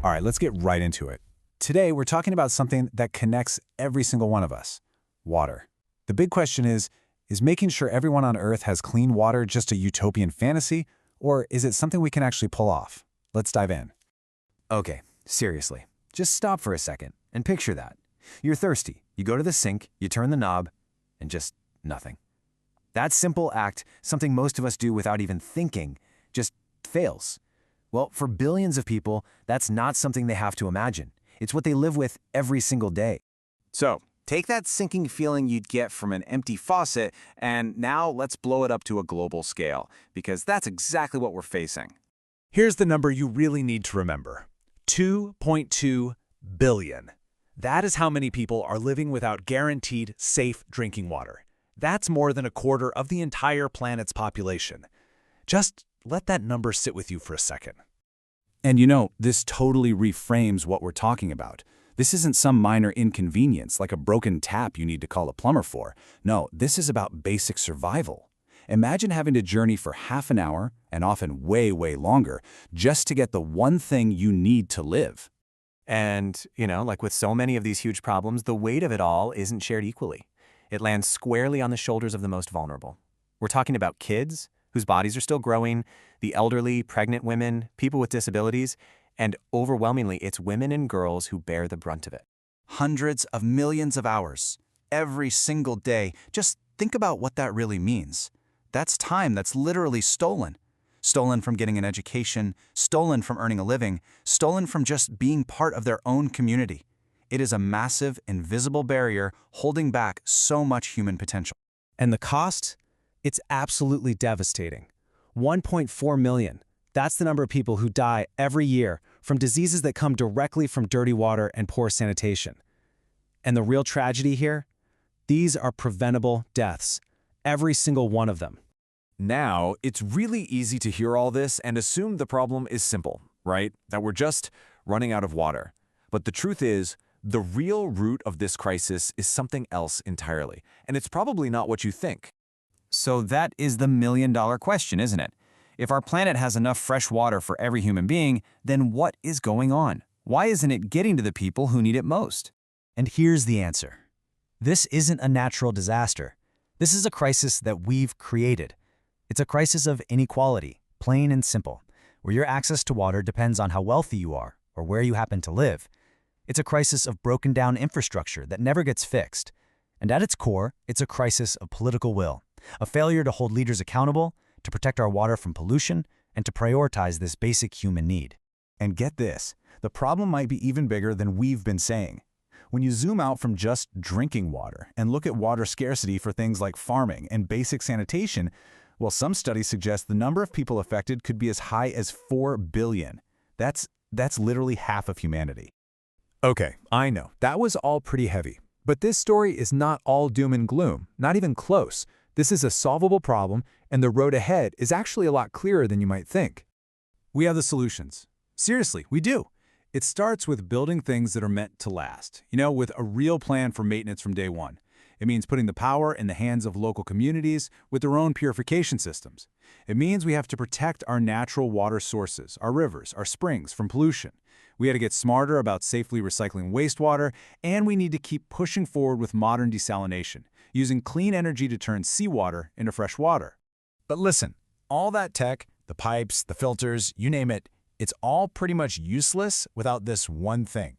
All right, let's get right into it. Today, we're talking about something that connects every single one of us: water. The big question is making sure everyone on Earth has clean water just a utopian fantasy, or is it something we can actually pull off? Let's dive in. Okay, seriously, just stop for a second and picture that. You're thirsty, you go to the sink, you turn the knob, and just nothing. That simple act, something most of us do without even thinking, just fails. Well, for billions of people, that's not something they have to imagine. It's what they live with every single day. So, take that sinking feeling you'd get from an empty faucet, and now let's blow it up to a global scale, because that's exactly what we're facing. Here's the number you really need to remember: 2.2 billion. That is how many people are living without guaranteed, safe drinking water. That's more than a quarter of the entire planet's population. Just let that number sit with you for a second. And this totally reframes what we're talking about. This isn't some minor inconvenience like a broken tap you need to call a plumber for. No, this is about basic survival. Imagine having to journey for half an hour, and often way, way longer, just to get the one thing you need to live. And, like with so many of these huge problems, the weight of it all isn't shared equally. It lands squarely on the shoulders of the most vulnerable. We're talking about kids whose bodies are still growing, the elderly, pregnant women, people with disabilities, and overwhelmingly, it's women and girls who bear the brunt of it. Hundreds of millions of hours, every single day. Just think about what that really means. That's time that's literally stolen. Stolen from getting an education, stolen from earning a living, stolen from just being part of their own community. It is a massive, invisible barrier holding back so much human potential. And the cost? It's absolutely devastating. 1.4 million. That's the number of people who die every year from diseases that come directly from dirty water and poor sanitation. And the real tragedy here? These are preventable deaths. Every single one of them. Now, it's really easy to hear all this and assume the problem is simple, right? That we're just running out of water. But the truth is, the real root of this crisis is something else entirely, and it's probably not what you think. So that is the million-dollar question, isn't it? If our planet has enough fresh water for every human being, then what is going on? Why isn't it getting to the people who need it most? And here's the answer. This isn't a natural disaster. This is a crisis that we've created. It's a crisis of inequality, plain and simple, where your access to water depends on how wealthy you are or where you happen to live. It's a crisis of broken-down infrastructure that never gets fixed. And at its core, it's a crisis of political will, a failure to hold leaders accountable, to protect our water from pollution, and to prioritize this basic human need. And get this, the problem might be even bigger than we've been saying. When you zoom out from just drinking water and look at water scarcity for things like farming and basic sanitation, well, some studies suggest the number of people affected could be as high as 4 billion. That's literally half of humanity. Okay, I know, that was all pretty heavy. But this story is not all doom and gloom, not even close. This is a solvable problem, and the road ahead is actually a lot clearer than you might think. We have the solutions. Seriously, we do. It starts with building things that are meant to last, with a real plan for maintenance from day one. It means putting the power in the hands of local communities with their own purification systems. It means we have to protect our natural water sources, our rivers, our springs from pollution. We had to get smarter about safely recycling wastewater, and we need to keep pushing forward with modern desalination, using clean energy to turn seawater into fresh water. But listen, all that tech, the pipes, the filters, you name it, it's all pretty much useless without this one thing: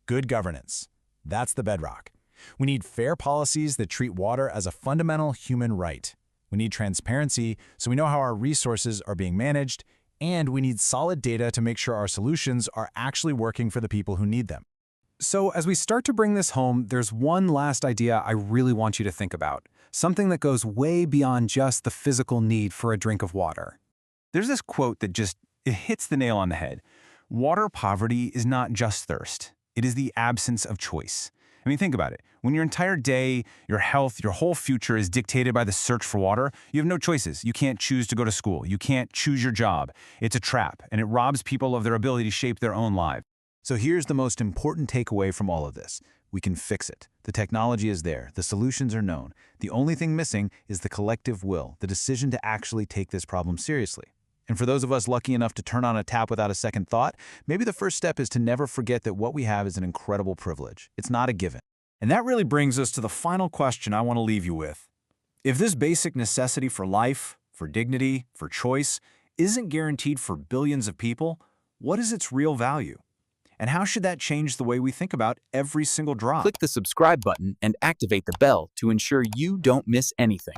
good governance. That's the bedrock. We need fair policies that treat water as a fundamental human right. We need transparency so we know how our resources are being managed, and we need solid data to make sure our solutions are actually working for the people who need them. So as we start to bring this home, there's one last idea I really want you to think about, something that goes way beyond just the physical need for a drink of water. There's this quote that it hits the nail on the head. Water poverty is not just thirst. It is the absence of choice. I mean, think about it. When your entire day, your health, your whole future is dictated by the search for water, you have no choices. You can't choose to go to school. You can't choose your job. It's a trap, and it robs people of their ability to shape their own lives. So here's the most important takeaway from all of this. We can fix it. The technology is there. The solutions are known. The only thing missing is the collective will, the decision to actually take this problem seriously. And for those of us lucky enough to turn on a tap without a second thought, maybe the first step is to never forget that what we have is an incredible privilege. It's not a given. And that really brings us to the final question I want to leave you with. If this basic necessity for life, for dignity, for choice, isn't guaranteed for billions of people, what is its real value? And how should that change the way we think about every single drop? Click the subscribe button and activate the bell to ensure you don't miss anything.